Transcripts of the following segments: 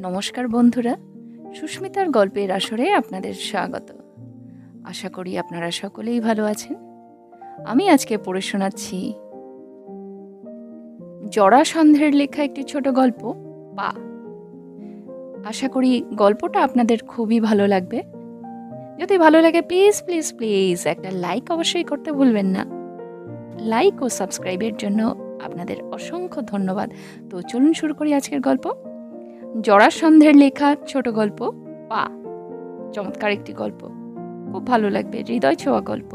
নমস্কার বন্ধুরা, সুস্মিতার গল্পের আসরে আপনাদের স্বাগত। আশা করি আপনারা সকলেই ভালো আছেন। আমি আজকে পড়ে শোনাচ্ছি জরাসন্ধের লেখা একটি ছোট গল্প, পা। আশা করি গল্পটা আপনাদের খুবই ভালো লাগবে। যদি ভালো লাগে প্লিজ প্লিজ প্লিজ একটা লাইক অবশ্যই করতে ভুলবেন না। লাইক ও সাবস্ক্রাইবের জন্য আপনাদের অসংখ্য ধন্যবাদ। তো চলুন শুরু করি আজকের গল্প। জরাসন্ধের লেখা ছোট গল্প, পা। চমৎকার একটি গল্প, খুব ভালো লাগবে, হৃদয় ছোঁয়া গল্প।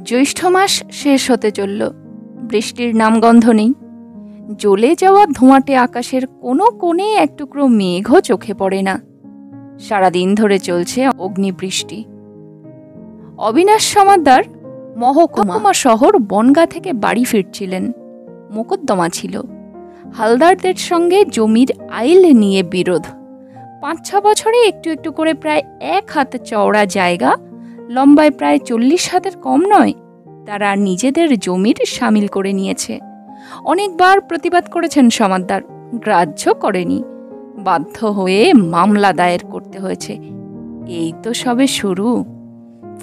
জ্যৈষ্ঠ মাস শেষ হতে চলল, বৃষ্টির নামগন্ধ নেই। জ্বলে যাওয়া ধোঁয়াটে আকাশের কোনো কোণে এক টুকরো মেঘও চোখে পড়ে না। সারাদিন ধরে চলছে অগ্নিবৃষ্টি। অবিনাশ সমাদ্দার মহকুমা শহর বনগাঁ থেকে বাড়ি ফিরছিলেন। মোকদ্দমা ছিল, হালদারদের সঙ্গে জমির আইল নিয়ে বিরোধ। ৫-৬ বছরে একটু একটু করে প্রায় ১ হাত চওড়া জায়গা, লম্বায় প্রায় ৪০ হাতের কম নয়, তারা নিজেদের জমির সামিল করে নিয়েছে। অনেকবার প্রতিবাদ করেছেন সমাদ্দার, গ্রাহ্য করেনি। বাধ্য হয়ে মামলা দায়ের করতে হয়েছে। এই তো সবে শুরু,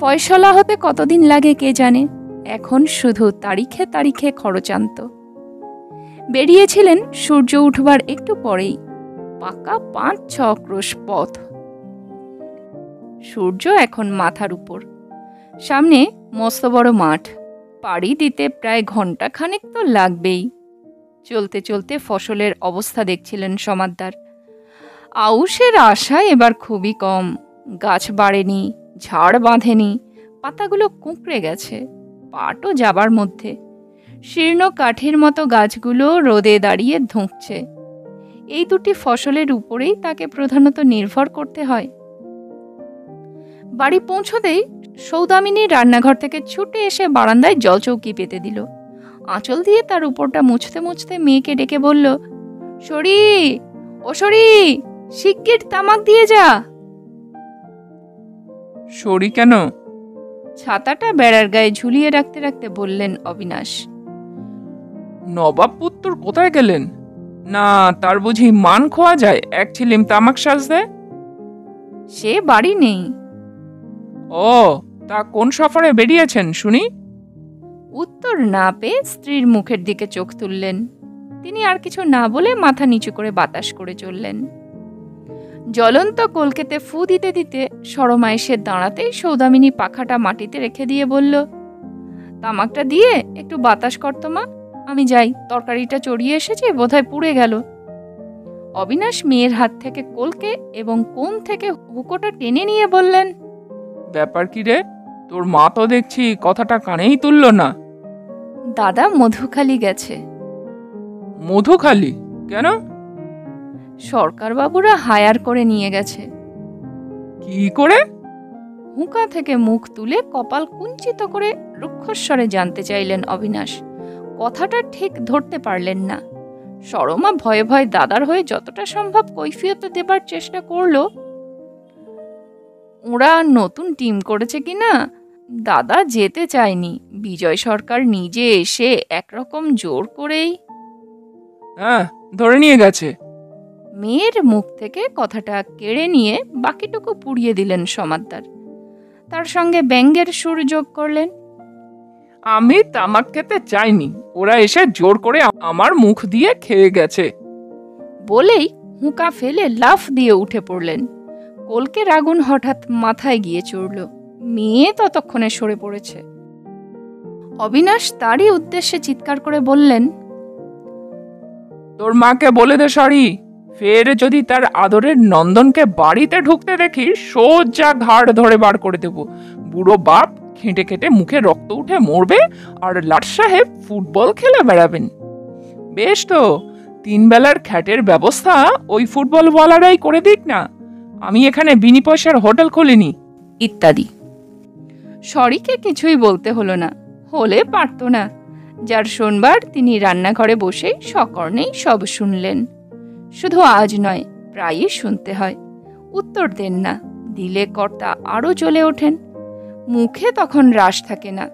ফয়সলা হতে কতদিন লাগে কে জানে। এখন শুধু তারিখে তারিখে খরচান্ত। বেরিয়েছিলেন সূর্য উঠবার একটু পরেই। পাকা ৫-৬ ক্রোশ পথ। সূর্য এখন মাথার উপর। সামনে মস্ত বড় মাঠ, পাড়ি দিতে প্রায় ঘণ্টাখানেক তো লাগবেই। চলতে চলতে ফসলের অবস্থা দেখছিলেন সমাদ্দার। আউশের আশা এবার খুবই কম। গাছ বাড়েনি, ঝাড় বাঁধেনি, পাতাগুলো কুঁকড়ে গেছে, পাটও যাবার মধ্যে। শীর্ণ কাঠের মতো গাছগুলো রোদে দাঁড়িয়ে ধুঁকছে। এই দুটি ফসলের উপরেই তাকে প্রধানত নির্ভর করতে হয়। বাড়ি পৌঁছতেই সৌদামিনী রান্নাঘর থেকে ছুটে এসে বারান্দায় জলচৌকি পেতে দিল। আঁচল দিয়ে তার উপরটা মুছতে মুছতে মেয়েকে ডেকে বলল, সরি ও সরি, শিগগির তামাক দিয়ে যা। সরি কেন? ছাতাটা বেড়ার গায়ে ঝুলিয়ে রাখতে রাখতে বললেন অবিনাশ। নবাব পুত্তর কোথায় গেলেন? না, তার বুঝি মান খোয়া যায় এক ছিলিম তামাক সাজতে? সে বাড়ি নেই। ও, তা কোন সফরে বেরিয়েছেন শুনি? উত্তর না পেয়ে স্ত্রীর মুখের দিকে চোখ তুললেন। তিনি আর কিছু না বলে মাথা নিচু করে বাতাস করে চললেন। জ্বলন্ত কলকেতে ফু দিতে দিতে সরমা এসে দাঁড়াতেই সৌদামিনী পাখাটা মাটিতে রেখে দিয়ে বলল, তামাকটা দিয়ে একটু বাতাস করতো মা, আমি যাই, তরকারিটা চড়িয়ে এসেছি, বোধহয় পুড়ে গেল। অবিনাশ মেয়ের হাত থেকে কলকে এবং কোণ থেকে হুকোটা টেনে নিয়ে বললেন, ব্যাপার কি রে, তোর মা তো দেখছি কথাটা কানেই তুলল না। দাদা মধুখালি গেছে। মধুখালি? কেন? সরকার বাবুরা হায়ার করে নিয়ে গেছে। কি করে? হুঁকা থেকে মুখ তুলে কপাল কুঞ্চিত করে রুক্ষস্বরে জানতে চাইলেন অবিনাশ। কথাটা ঠিক ধরতে পারলেন না। সরমা ভয়ে ভয়ে দাদার হয়ে যতটা সম্ভব কৈফিয়ত দেবার চেষ্টা করল। ওরা নতুন টিম করেছে কিনা, দাদা যেতে চায়নি। বিজয় সরকার নিজে এসে একরকম জোর করেই। হ্যাঁ, ধরে নিয়ে গেছে। মেয়ের মুখ থেকে কথাটা কেড়ে নিয়ে বাকিটুকু পুড়িয়ে দিলেন সমাদ্দার। তার সঙ্গে ব্যঙ্গের সুর যোগ করলেন, আমি তামাক খেতে চাইনি, ওরা এসে জোর করে আমার মুখ দিয়ে খেয়ে গেছে। বলেই হুঁকা ফেলে লাফ দিয়ে উঠে পড়লেন। কলকের আগুন হঠাৎ মাথায় গিয়ে চড়ল। মেয়ে ততক্ষণে সরে পড়েছে। অবিনাশ তারই উদ্দেশ্যে চিৎকার করে বললেন, তোর মাকে বলে দে সরি। ফের যদি তার আদরের নন্দনকে বাড়িতে ঢুকতে দেখি, সোজা ঘাড় ধরে বার করে দেব। বুড়ো বাপ খেটে খেটে মুখে রক্ত উঠে মরবে, আর লাট সাহেব ফুটবল খেলে বেড়াবেন। বেশ তো, 3 বেলার খ্যাটের ব্যবস্থা ওই ফুটবলওয়ালারাই করে দিক না, আমি এখানে বিনি পয়সার হোটেল খুলিনি, ইত্যাদি। সরিকে কিছুই বলতে হলো না, হলে পারত না। যার শোনবার তিনি রান্নাঘরে বসে সকর্ণেই সব শুনলেন। শুধু আজ নয়, প্রায়ই শুনতে হয়। উত্তর দেন না, দিলে কর্তা আরও জ্বলে ওঠেন। মুখে তখন রাশ থাকে না।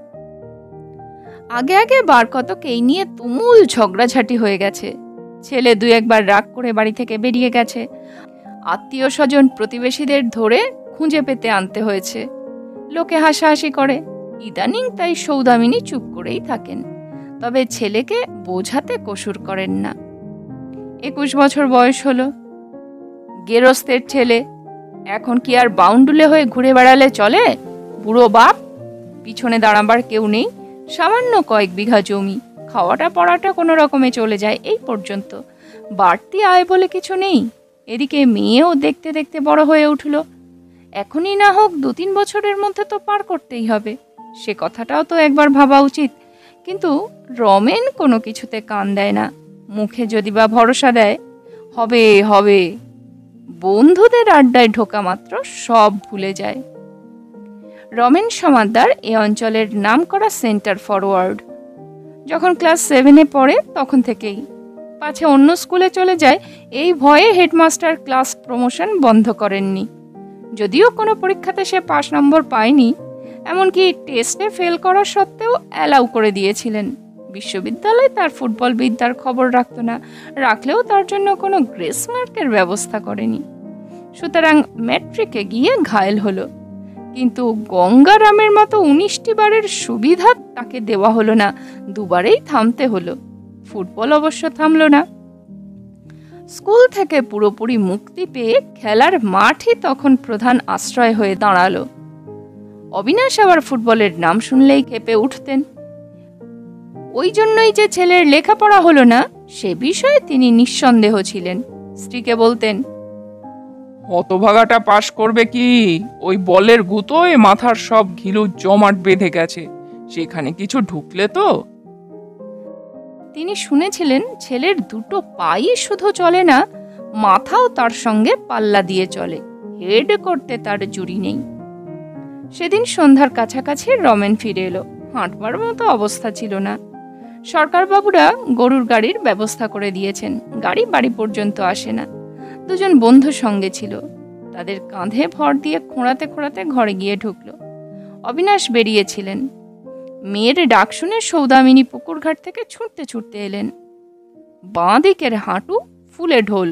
আগে আগে বার কতক এই নিয়ে তুমুল ঝগড়াঝাটি হয়ে গেছে। ছেলে দুই একবার রাগ করে বাড়ি থেকে বেরিয়ে গেছে। আত্মীয় স্বজন প্রতিবেশীদের ধরে খুঁজে পেতে আনতে হয়েছে। লোকে হাসাহাসি করে। ইদানিং তাই সৌদামিনী চুপ করেই থাকেন, তবে ছেলেকে বোঝাতে কসুর করেন না। 21 বছর বয়স হলো, গেরস্তের ছেলে। এখন কি আর বাউন্ডুলে হয়ে ঘুরে বেড়ালে চলে? বুড়ো বাপ, পিছনে দাঁড়াবার কেউ নেই, সামান্য কয়েক বিঘা জমি, খাওয়াটা পড়াটা কোনো রকমে চলে যায় এই পর্যন্ত, বাড়তি আয় বলে কিছু নেই। এদিকে মেয়েও দেখতে দেখতে বড় হয়ে উঠল, এখনই না হোক 2-3 বছরের মধ্যে তো পার করতেই হবে, সে কথাটাও তো একবার ভাবা উচিত। কিন্তু রমেন কোনো কিছুতে কান দেয় না, মুখে যদি বা ভরসা দেয় হবে হবে, বন্ধুদের আড্ডায় ঢোকা মাত্র সব ভুলে যায়। রমেন সমাদ্দার এ অঞ্চলের নামকরা সেন্টার ফরওয়ার্ড। যখন ক্লাস 7-এ পড়ে তখন থেকেই, পাছে অন্য স্কুলে চলে যায় এই ভয়ে হেডমাস্টার ক্লাস প্রমোশন বন্ধ করেননি। যদিও কোনো পরীক্ষাতে সে 5 নম্বর পায়নি, এমনকি টেস্টে ফেল করা সত্ত্বেও অ্যালাউ করে দিয়েছিলেন। বিশ্ববিদ্যালয় তার ফুটবল বিদ্যার খবর রাখত না, রাখলেও তার জন্য কোনো গ্রেস মার্কের ব্যবস্থা করেনি। সুতরাং ম্যাট্রিকে গিয়ে ঘায়েল হলো, কিন্তু গঙ্গারামের মতো 19টি বারের সুবিধা তাকে দেওয়া হলো না, দুবারেই থামতে হলো। ফুটবল অবশ্য থামলো না। স্কুল থেকে পুরোপুরি মুক্তি পেয়ে খেলার মাঠই তখন প্রধান আশ্রয় হয়ে দাঁড়ালো। অবিনাশ আবার ফুটবলের নাম শুনলেই ক্ষেপে উঠতেন। ওই জন্যই যে ছেলের লেখাপড়া হলো না সে বিষয়ে তিনি নিঃসন্দেহ ছিলেন। স্ত্রীকে বলতেন, হতভাগাটা পাশ করবে কি? ওই বলের গুঁতোয় মাথার সব ঘিলু জমাট বেঁধে গেছে, সেখানে কিছু ঢুকলে তো। তিনি শুনেছিলেন ছেলের দুটো পাই শুধু চলে না, মাথাও তার সঙ্গে পাল্লা দিয়ে চলে, হেড করতে তার জুড়ি নেই। সেদিন সন্ধ্যার কাছাকাছি রমেন ফিরে এলো। হাঁটবার মতো অবস্থা ছিল না। সরকারবাবুরা গরুর গাড়ির ব্যবস্থা করে দিয়েছেন, গাড়ি বাড়ি পর্যন্ত আসে না। দুজন বন্ধু সঙ্গে ছিল, তাদের কাঁধে ভর দিয়ে খোঁড়াতে খোঁড়াতে ঘরে গিয়ে ঢুকল। অবিনাশ বেরিয়েছিলেন। মেয়ের ডাক শুনে সৌদামিনী পুকুরঘাট থেকে ছুটতে ছুটতে এলেন। বাঁ দিকের হাঁটু ফুলে ঢোল।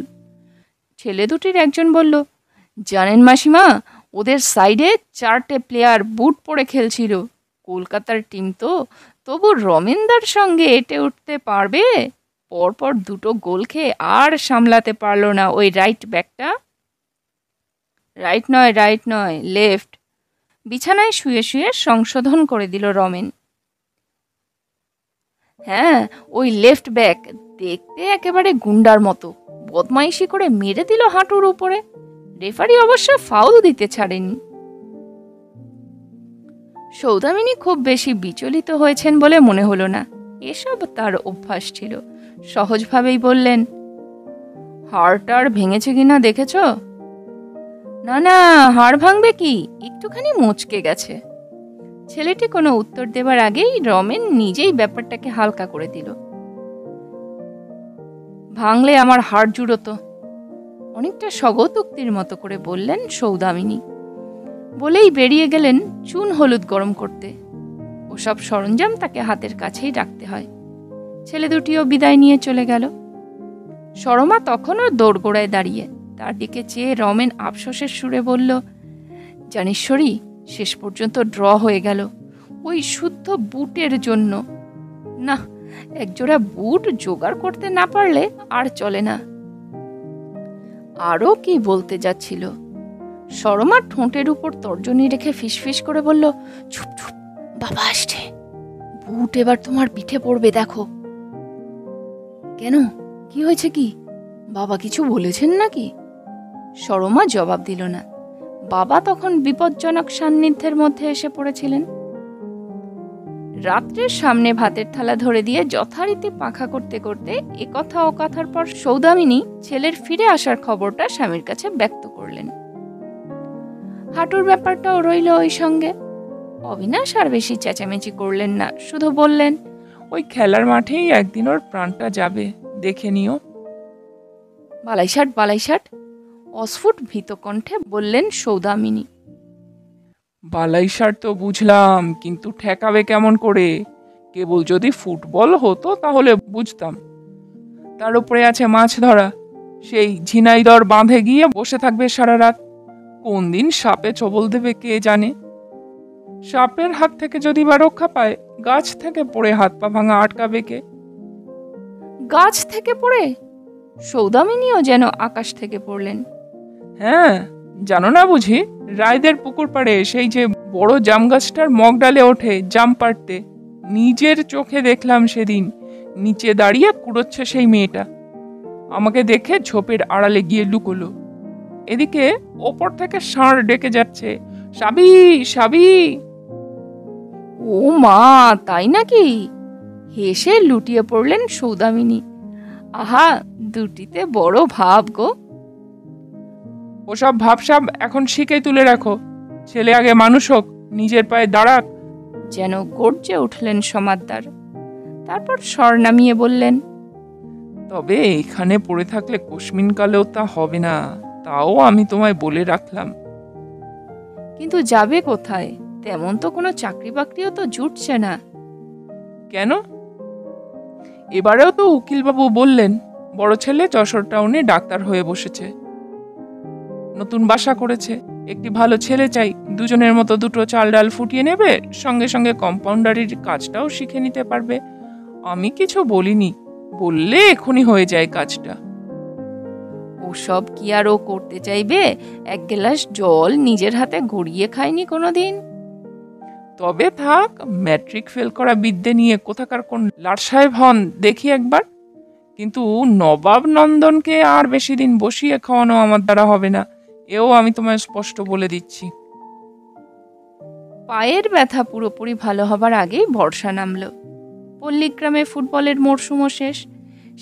ছেলে দুটির একজন বলল, জানেন মাসিমা, ওদের সাইডে 4টে প্লেয়ার বুট পরে খেলছিল, কলকাতার টিম তো, তবু রমেনদার সঙ্গে এটে উঠতে পারবে? পরপর 2টো গোল খেয়ে আর সামলাতে পারল না ওই রাইট ব্যাকটা। রাইট নয় লেফট। বিছানায় শুয়ে শুয়ে সংশোধন করে দিল রমেন। হ্যাঁ, ওই লেফট ব্যাক, দেখতে একেবারে গুন্ডার মতো, বদমাইশি করে মেরে দিল হাঁটুর উপরে। রেফারি অবশ্য ফাউল দিতে ছাড়েনি। সৌদামিনী খুব বেশি বিচলিত হয়েছেন বলে মনে হলো না, এসব তার অভ্যাস ছিল। সহজভাবেই বললেন, হাড় টাড় ভেঙেছে কিনা দেখেছ? না না, হাড় ভাঙবে কি, একটুখানি মুচকে গেছে। ছেলেটি কোনো উত্তর দেবার আগেই রমেন নিজেই ব্যাপারটাকে হালকা করে দিল। ভাঙলে আমার হাড় জুড়োতো, অনেকটা স্বগতোক্তির মতো করে বললেন সৌদামিনী। বলেই বেরিয়ে গেলেন চুন হলুদ গরম করতে। ওসব সরঞ্জাম তাকে হাতের কাছেই রাখতে হয়। ছেলে দুটিও বিদায় নিয়ে চলে গেল। সরমা তখনও দোরগোড়ায় দাঁড়িয়ে, তার দিকে চেয়ে রমেন আফসোসের সুরে বলল, জানিশ্বরী, শেষ পর্যন্ত ড্র হয়ে গেল, ওই শুদ্ধ বুটের জন্য। না, একজোড়া বুট জোগাড় করতে না পারলে আর চলে না। আরও কি বলতে যাচ্ছিল, সরমা ঠোঁটের উপর তর্জনী রেখে ফিসফিস করে বলল, চুপ চুপ, বাবা আসছে, বুট এবার তোমার পিঠে পড়বে দেখো। কেন, কি হয়েছে কি? বাবা কিছু বলেছেন নাকি? সরমা জবাব দিল না। বাবা তখন বিপজ্জনক সান্নিধ্যের মধ্যে এসে পড়েছিলেন। রাত্রের সামনে ভাতের থালা ধরে দিয়ে যথারীতি পাখা করতে করতে একথা ও কথার পর সৌদামিনী ছেলের ফিরে আসার খবরটা স্বামীর কাছে ব্যক্ত করলেন। হাঁটুর ব্যাপারটাও রইল ওই সঙ্গে। অবিনাশ আর বেশি চেঁচামেচি করলেন না, শুধু বললেন, ওই খেলার মাঠেই একদিন ওর প্রাণটা যাবে, দেখে নিও। বালাইশাট, অস্ফুট ভীত কণ্ঠে বললেন সৌদামিনী। বালাইশার তো বুঝলাম, কিন্তু ঠেকাবে কেমন করে? কেবল যদি ফুটবল হতো তাহলে বুঝতাম। তার উপরে আছে মাছ ধরা, সেই ঝিনাইদর বাঁধে গিয়ে বসে থাকবে সারা রাত। কোন দিন সাপে ছোবল দেবে কে জানে। সাপের হাত থেকে যদি বা রক্ষা পায়, গাছ থেকে পড়ে হাত পা ভাঙা আটকাবে কে? গাছ থেকে পড়ে? সৌদামিনীও যেন আকাশ থেকে পড়লেন। হ্যাঁ, জানো না বুঝি? রায়দের পুকুর পাড়ে সেই যে বড় জাম গাছটার মগ ডালে ওঠে জাম পাড়তে, নিজের চোখে দেখলাম সেদিন। নিচে দাঁড়িয়ে কুড়োচ্ছে সেই মেয়েটা। আমাকে দেখে ঝোপের আড়ালে গিয়ে লুকোলো। এদিকে ওপর থেকে ষাঁড় ডেকে যাচ্ছে, সাবি সাবি। ও মা, তাই নাকি? হেসে লুটিয়ে পড়লেন সৌদামিনী। আহা, দুটিতে বড় ভাব গো। ওসব ভাবসাব এখন শিখে তুলে রাখো। ছেলে আগে মানুষ হোক, নিজের পায়ে দাঁড়াক। যেন গর্জে উঠলেন সমাদদার। তারপর স্বর নামিয়ে বললেন, তবে এখানে পড়ে থাকলে কস্মিন কালেও তা হবে না, তাও আমি তোমায় বলে রাখলাম। কিন্তু যাবে কোথায়? তেমন তো কোনো চাকরি বাকরিও তো জুটছে না। কেন? এবারেও তো উকিলবাবু বললেন বড় ছেলে যশোর টাউনে ডাক্তার হয়ে বসেছে, নতুন বাসা করেছে। একটি ভালো ছেলে চাই, দুজনের মতো দুটো চাল ডাল ফুটিয়ে নেবে, সঙ্গে সঙ্গে কম্পাউন্ডারির কাজটাও শিখে নিতে পারবে। আমি কিছু বলিনি, বললে এখনই হয়ে যায় কাজটা। ওসব কি আর ও করতে চাইবে? এক গ্লাস জল নিজের হাতে গড়িয়ে খায়নি কোনোদিন। তবে থাক, ম্যাট্রিক ফেল করা বিদ্যে নিয়ে কোথাকার কোন লাট সাহেব হন দেখি একবার। কিন্তু নবাব নন্দনকে আর বেশি দিন বসিয়ে খাওয়ানো আমার দ্বারা হবে না, এও আমি তোমায় স্পষ্ট বলে দিচ্ছি। পায়ের ব্যথা পুরোপুরি ভালো হবার আগেই বর্ষা নামল। পল্লীগ্রামে ফুটবলের মরশুমও শেষ।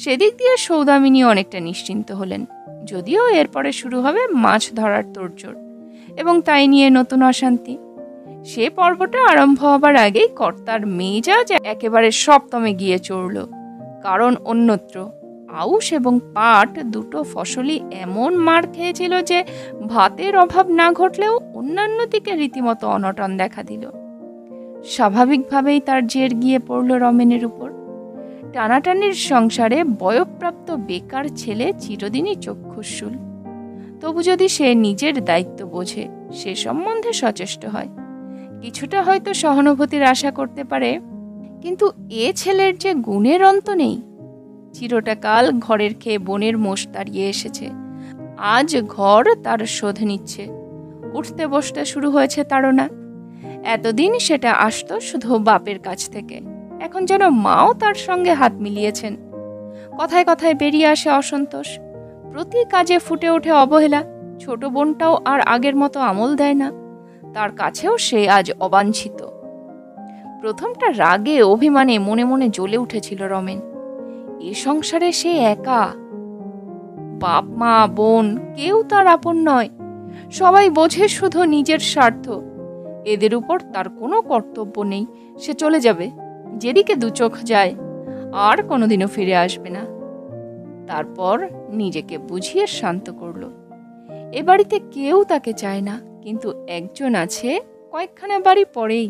সেদিক দিয়ে সৌদামিনী অনেকটা নিশ্চিন্ত হলেন, যদিও এরপরে শুরু হবে মাছ ধরার তোড়জোড়, এবং তাই নিয়ে নতুন অশান্তি। সে পর্বটা আরম্ভ হবার আগেই কর্তার মেজাজ একেবারে সপ্তমে গিয়ে চড়ল। কারণ অন্যত্র আউশ এবং পাট দুটো ফসলই এমন মার খেয়েছিল যে ভাতের অভাব না ঘটলেও অন্যান্য দিকে রীতিমতো অনটন দেখা দিল। স্বাভাবিকভাবেই তার জের গিয়ে পড়ল রমেনের উপর। টানাটানির সংসারে বয়ঃপ্রাপ্ত বেকার ছেলে চিরদিনই চক্ষুশূল। তবু যদি সে নিজের দায়িত্ব বোঝে, সে সম্বন্ধে সচেষ্ট হয়, কিছুটা হয়তো সহানুভূতির আশা করতে পারে। কিন্তু এ ছেলের যে গুণের অন্ত নেই। চিরটা কাল ঘরের খেয়ে বনের মোষ দাঁড়িয়ে এসেছে, আজ ঘর তার শোধ নিচ্ছে। উঠতে বসতে শুরু হয়েছে তাড়না। এতদিন সেটা আসতো শুধু বাপের কাছ থেকে, এখন যেন মাও তার সঙ্গে হাত মিলিয়েছেন। কথায় কথায় বেরিয়ে আসে অসন্তোষ, প্রতি কাজে ফুটে ওঠে অবহেলা। ছোট বোনটাও আর আগের মতো আমল দেয় না, তার কাছেও সে আজ অবাঞ্ছিত। প্রথমটা রাগে অভিমানে মনে মনে জ্বলে উঠেছিল রমেন। এ সংসারে সে একা, বাপ মা বোন কেউ তার আপন নয়, সবাই বোঝে শুধু নিজের স্বার্থ। এদের উপর তার কোনো কর্তব্য নেই, সে চলে যাবে যেদিকে দু চোখ যায়, আর কোনোদিনও ফিরে আসবে না। তারপর নিজেকে বুঝিয়ে শান্ত করল। এ বাড়িতে কেউ তাকে চায় না, কিন্তু একজন আছে কয়েকখানা বাড়ি পরেই,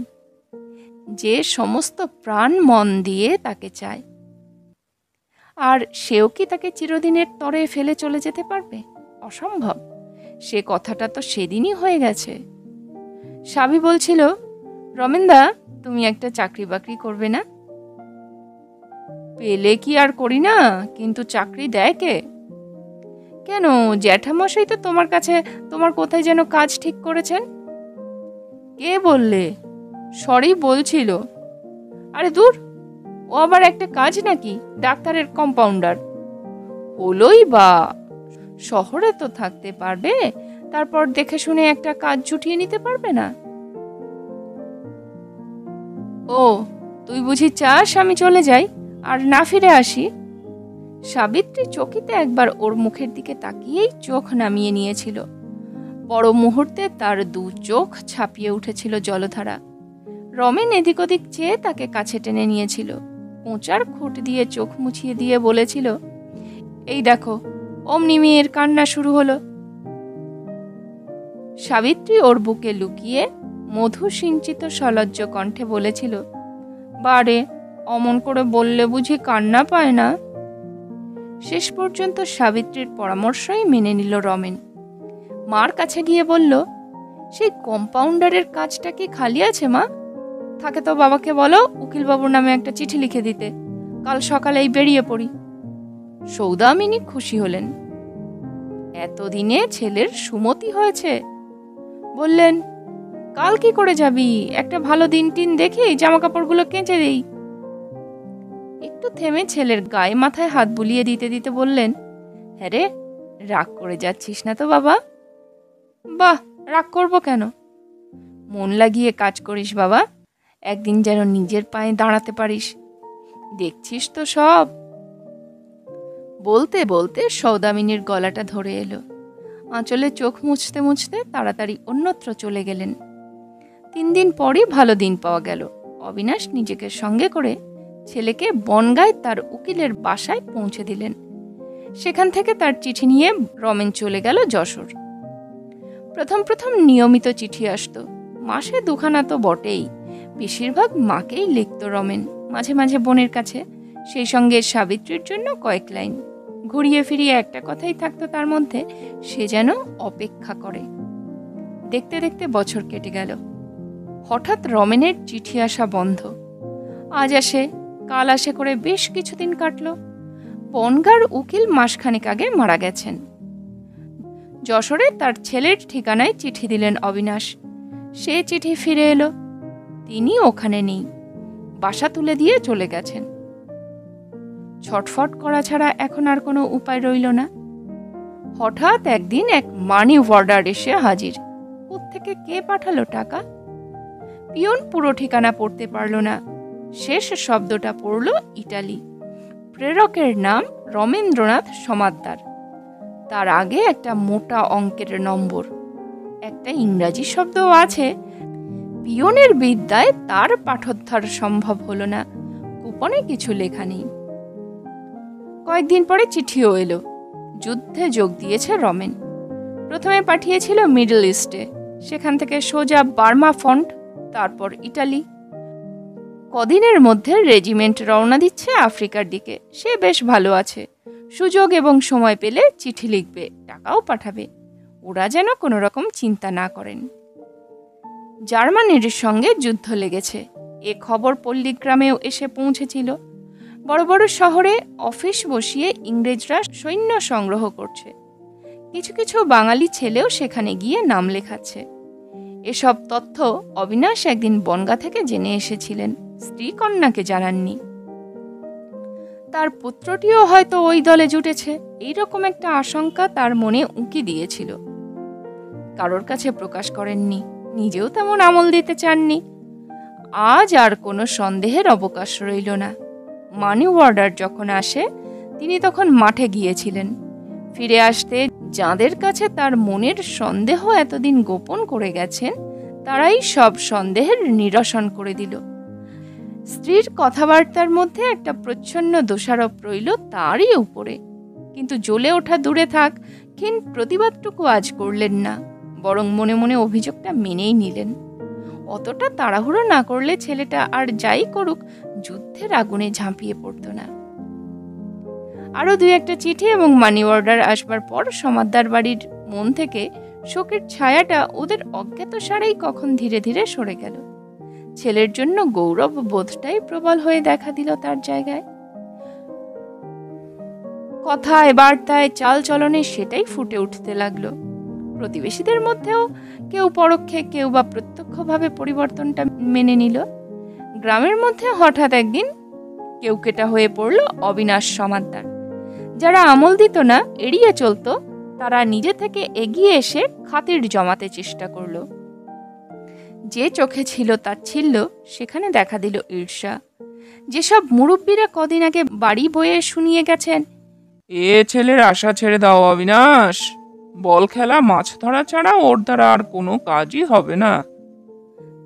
যে সমস্ত প্রাণ মন দিয়ে তাকে চায়। আর সেও কি তাকে চিরদিনের তরে ফেলে চলে যেতে পারবে? অসম্ভব। সে কথাটা তো সেদিনই হয়ে গেছে। সাবি বলছিল, রমেনদা, তুমি একটা চাকরি বাকরি করবে না? পেলে কি আর করি না, কিন্তু চাকরি দেয় কে? কেন, জ্যাঠামশাই তো তোমার কাছে তোমার কোথায় যেন কাজ ঠিক করেছেন। কে বললে? সরি বলছিল। আরে দূর, ও আবার একটা কাজ নাকি, ডাক্তারের কম্পাউন্ডার। হলোই বা, শহরে তো থাকতে পারবে, তারপর দেখে শুনে একটা কাজ জুটিয়ে নিতে পারবে না? ও, তুই বুঝি চাস আমি চলে যাই আর না ফিরে আসি? সাবিত্রী চকিতে একবার ওর মুখের দিকে তাকিয়েই চোখ নামিয়ে নিয়েছিল। পর মুহূর্তে তার দু চোখ ছাপিয়ে উঠেছিল জলধারা। রমেন এদিক ওদিক চেয়ে তাকে কাছে টেনে নিয়েছিল, কোঁচার খুঁট দিয়ে চোখ মুছিয়ে দিয়ে বলেছিল, এই দেখো, অমনি মেয়ের কান্না শুরু হলো। সাবিত্রী ওর বুকে লুকিয়ে মধু সিঞ্চিত সলজ্জ কণ্ঠে বলেছিল, বারে, অমন করে বললে বুঝি কান্না পায় না? শেষ পর্যন্ত সাবিত্রীর পরামর্শই মেনে নিল রমেন। মার কাছে গিয়ে বলল, সেই কম্পাউন্ডারের কাজটা কি খালি আছে মা? থাকে তো বাবাকে বলো উকিলবাবুর নামে একটা চিঠি লিখে দিতে, কাল সকালেই বেরিয়ে পড়ি। সৌদামিনী খুশি হলেন। এতদিনে ছেলের সুমতি হয়েছে। বললেন, কাল কি করে যাবি? একটা ভালো দিন টিন দেখি জামা কাপড়গুলো কেচে দেই। একটু থেমে ছেলের গায়ে মাথায় হাত বুলিয়ে দিতে দিতে বললেন, হ্যাঁ রে, রাগ করে যাচ্ছিস না তো বাবা? বাহ, রাগ করবো কেন? মন লাগিয়ে কাজ করিস বাবা, একদিন যেন নিজের পায়ে দাঁড়াতে পারিস। দেখছিস তো সব। বলতে বলতে সৌদামিনীর গলাটা ধরে এলো। আঁচলে চোখ মুছতে মুছতে তাড়াতাড়ি অন্যত্র চলে গেলেন। 3 দিন পরই ভালো দিন পাওয়া গেল। অবিনাশ নিজেকে সঙ্গে করে ছেলেকে বনগাঁয় তার উকিলের বাসায় পৌঁছে দিলেন। সেখান থেকে তার চিঠি নিয়ে রমেন চলে গেল যশোর। প্রথম প্রথম নিয়মিত চিঠি আসতো, মাসে 2খানা তো বটেই। বেশিরভাগ মাকেই লিখত রমেন, মাঝে মাঝে বোনের কাছে, সেই সঙ্গে সাবিত্রীর জন্য কয়েক লাইন। ঘুরিয়ে ফিরিয়ে একটা কথাই থাকতো তার মধ্যে, সে যেন অপেক্ষা করে। দেখতে দেখতে বছর কেটে গেল। হঠাৎ রমেনের চিঠি আসা বন্ধ। আজ আসে কাল আসে করে বেশ কিছুদিন কাটল। বনগাঁর উকিল মাসখানেক আগে মারা গেছেন। যশোরে তার ছেলের ঠিকানায় চিঠি দিলেন অবিনাশ। সে চিঠি ফিরে এলো, তিনি ওখানে নেই, বাসা তুলে দিয়ে চলে গেছেন। ছটফট করা ছাড়া এখন আর কোনো উপায় রইল না। হঠাৎ একদিন এক মানি অর্ডার এসে হাজির। কোত্থেকে কে পাঠালো টাকা? পিয়ন পুরো ঠিকানা পড়তে পারল না, শেষ শব্দটা পড়ল ইটালি। প্রেরকের নাম রমেন্দ্রনাথ সমাদ্দার। তার আগে একটা মোটা অঙ্কের নম্বর, একটা ইংরাজি শব্দও আছে। পিয়নের বিদ্যায় তার পাঠোদ্ধার সম্ভব হলো না, কুপনে কিছু লেখা নেই। কয়েকদিন পরে চিঠিও এলো। যুদ্ধে যোগ দিয়েছে রমেন। প্রথমে পাঠিয়েছিল মিডল ইস্টে, সেখান থেকে সোজা বার্মা ফ্রন্ট, তারপর ইটালি। কদিনের মধ্যে রেজিমেন্ট রওনা দিচ্ছে আফ্রিকার দিকে। সে বেশ ভালো আছে, সুযোগ এবং সময় পেলে চিঠি লিখবে, টাকাও পাঠাবে। ওরা যেন কোনো রকম চিন্তা না করেন। জার্মানির সঙ্গে যুদ্ধ লেগেছে, এ খবর পল্লীগ্রামেও এসে পৌঁছেছিল। বড় বড় শহরে অফিস বসিয়ে ইংরেজরা সৈন্য সংগ্রহ করছে। কিছু কিছু বাঙালি ছেলেও সেখানে গিয়ে নাম লেখাচ্ছে। এসব তথ্য অবিনাশ একদিন বনগাঁ থেকে জেনে এসেছিলেন, স্ত্রী কন্যাকে জানাননি। তার পুত্রটিও হয়তো ওই দলে জুটেছে, এইরকম একটা আশঙ্কা তার মনে উঁকি দিয়েছিল। কারোর কাছে প্রকাশ করেননি, নিজেও তেমন আমল দিতে চাননি। আজ আর কোনো সন্দেহের অবকাশ রইল না। মানি অর্ডার যখন আসে, তিনি তখন মাঠে গিয়েছিলেন। ফিরে আসতে যাদের কাছে তার মনের সন্দেহ এতদিন গোপন করে গেছেন, তারাই সব সন্দেহের নিরসন করে দিল। স্ত্রীর কথাবার্তার মধ্যে একটা প্রচ্ছন্ন দোষারোপ রইল তারই উপরে, কিন্তু জ্বলে ওঠা দূরে থাক, ক্ষীণ প্রতিবাদটুকু আজ করলেন না, বরং মনে মনে অভিযোগটা মেনেই নিলেন। অতটা তাড়াহুড়ো না করলে ছেলেটা আর যাই করুক যুদ্ধের আগুনে ঝাঁপিয়ে পড়ত না। আরো 2-1টা চিঠি এবং মানি অর্ডার আসবার পর সমাদ্দার বাড়ির মন থেকে শোকের ছায়াটা ওদের অজ্ঞাতসারেই কখন ধীরে ধীরে সরে গেল। ছেলের জন্য গৌরব বোধটাই প্রবল হয়ে দেখা দিল তার জায়গায়। কথায় বার্তায় চাল চলনে সেটাই ফুটে উঠতে লাগলো। প্রতিবেশীদের মধ্যেও কেউ পরোক্ষে কেউ বা প্রত্যক্ষভাবে পরিবর্তনটা মেনে নিল। গ্রামের মধ্যে হঠাৎ একদিন কেউ কেটা হয়ে পড়ল অবিনাশ সমাদ্দার। যারা আমল দিত না, এড়িয়ে চলত, তারা নিজে থেকে এগিয়ে এসে খাতির জমাতে চেষ্টা করল। যে চোখে ছিল তাচ্ছিল্য, সেখানে দেখা দিল ঈর্ষা। যেসব মুরব্বীরা কদিন আগে বাড়ি বয়ে শুনিয়ে গেছেন, এ ছেলের আশা ছেড়ে দাও অবিনাশ, বল খেলা মাছ ধরা ছাড়া ওর দ্বারা আর কোনো কাজই হবে না,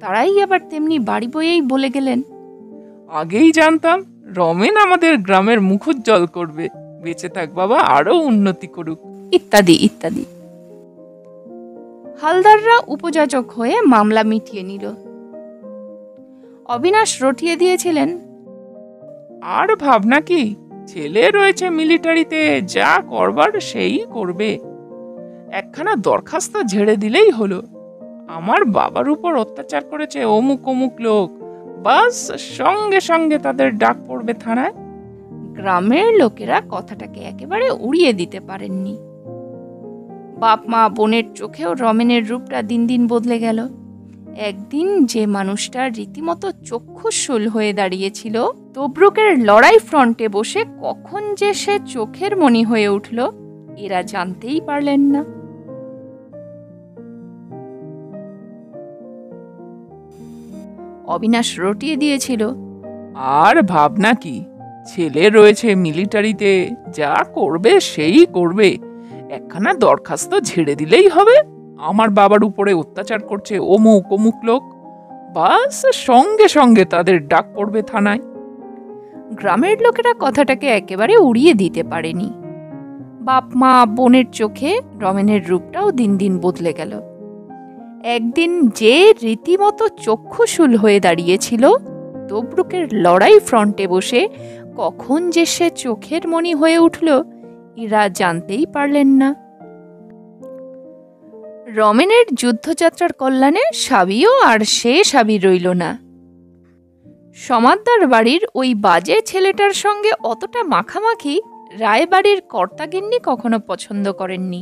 তারাই আবার তেমনি বাড়ি বয়েই বলে গেলেন, আগেই জানতাম রমেন আমাদের গ্রামের মুখোজ্জ্বল করবে, বেঁচে থাক বাবা, আরো উন্নতি করুক, ইত্যাদি ইত্যাদি। হালদাররা উপযাচক হয়ে মামলা মিটিয়ে নিল। অবিনাশ রটিয়ে দিয়েছিলেন, আর ভাবনা কি, ছেলে রয়েছে মিলিটারিতে, যা করবার সেই করবে। একখানা দরখাস্ত ঝেড়ে দিলেই হলো, আমার বাবার উপর অত্যাচার করেছে অমুক অমুক লোক, বাস সঙ্গে সঙ্গে তাদের ডাক পড়বে থানায়। গ্রামের লোকেরা কথাটাকে একেবারে উড়িয়ে দিতে পারেননি। বাপ মা বোনের চোখেও রমেনের রূপটা দিন দিন বদলে গেল। একদিন যে মানুষটা রীতিমতো চক্ষুশূল হয়ে দাঁড়িয়েছিল, তবরুকের লড়াই ফ্রন্টে বসে কখন যে সে চোখের মণি হয়ে উঠল, এরা জানতেই পারলেন না। অবিনাশ রটিয়ে দিয়েছিল, আর ভাবনা কি, ছেলে রয়েছে মিলিটারিতে, যা করবে সেই করবে। একখানা দরখাস্ত ঝেড়ে দিলেই হবে, আমার বাবার উপরে অত্যাচার করছে অমুক অমুক লোক, বাস সঙ্গে সঙ্গে তাদের ডাক পড়বে থানায়। গ্রামের লোকেরা কথাটাকে একেবারে উড়িয়ে দিতে পারেনি। বাপ মা বোনের চোখে রমেনের রূপটাও দিন দিন বদলে গেল। একদিন যে রীতিমতো চক্ষুশূল হয়ে দাঁড়িয়েছিল, তবরুকের লড়াই ফ্রন্টে বসে কখন যে সে চোখের মণি হয়ে উঠল, এরা জানতেই পারলেন না। রমেনের যুদ্ধযাত্রার কল্যাণে সাবিও আর সে সাবি রইল না। সমাদদার বাড়ির ওই বাজে ছেলেটার সঙ্গে অতটা মাখামাখি রায়বাড়ির কর্তাগিন্নি কখনো পছন্দ করেননি।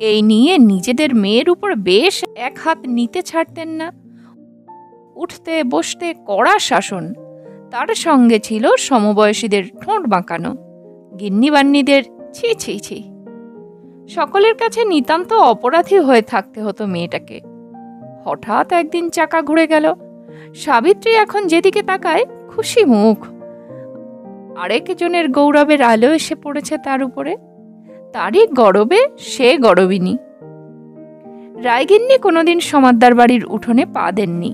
এই নিয়ে নিজেদের মেয়ের উপর বেশ এক হাত নিতে ছাড়তেন না। উঠতে বসতে কড়া শাসন, তার সঙ্গে ছিল সমবয়সীদের ঠোঁট বাঁকানো, গিন্নিবান্নিদের ছি ছি ছি। সকলের কাছে নিতান্ত অপরাধী হয়ে থাকতে হতো মেয়েটাকে। হঠাৎ একদিন চাকা ঘুরে গেল। সাবিত্রী এখন যেদিকে তাকায় খুশি মুখ। আরেকজনের গৌরবের আলো এসে পড়েছে তার উপরে, তারই গরবে সে গরবিনী। রায়গিন্নি কোনোদিন সমাদদার বাড়ির উঠোনে পা দেননি।